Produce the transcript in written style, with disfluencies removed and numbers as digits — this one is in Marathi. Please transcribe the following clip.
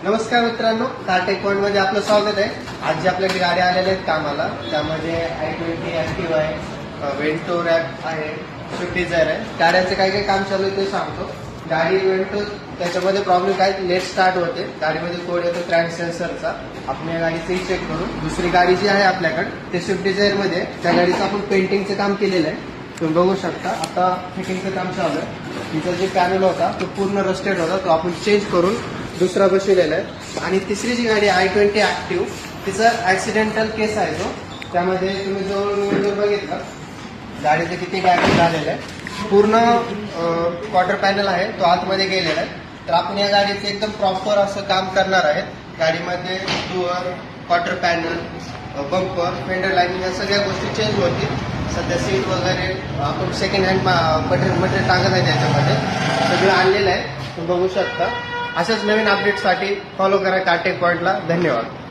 नमस्कार मित्रांनो, कार्टेक पॉइंट मध्ये आपलं स्वागत आहे. आज जी आपल्याकडे गाड्या आलेल्या आहेत कामाला, त्यामध्ये i20 ऍक्टिव्ह आहे, वेंटो रॅप आहे, स्विफ्ट डिझायर आहे. गाड्यांचं काय काय काम चालू आहे ते सांगतो. गाडी वेंटो त्याच्यामध्ये प्रॉब्लेम काय, लेट स्टार्ट होते, गाडीमध्ये कोड येतो क्रॅन्क सेन्सरचा. आपण या गाडीचंही चेक करू. दुसरी गाडी जी आहे आपल्याकडे ते स्विफ्ट डिझायर मध्ये, त्या गाडीचं आपण पेंटिंगचं काम केलेलं आहे. तुम्ही बघू शकता. आता फिटिंगचं काम चालू आहे. तिचा जे पॅनल होता तो पूर्ण रस्टेड होता, तो आपण चेंज करून दुसरा बसवलेला आहे. आणि तिसरी जी गाडी i20 ऍक्टिव्ह, तिचा ऍक्सिडेंटल केस आहे तो. त्यामध्ये तुम्ही जवळ बघितलं गाडीचं किती डॅमेज झालेलं आहे. पूर्ण क्वार्टर पॅनल आहे तो आतमध्ये गेलेला आहे. तर आपण या गाडीचं एकदम प्रॉपर असं काम करणार आहे. गाडीमध्ये door, quarter panel, bumper, fender lining या सगळ्या गोष्टी चेंज होतील. सध्या सीट वगैरे आपण सेकंड हँड मटेरियल टाकत आहे, त्याच्यामध्ये सगळं आणलेलं आहे. तुम्ही बघू शकता. अशाच नवीन अपडेटसाठी फॉलो करा कार्टेक पॉइंटला. धन्यवाद.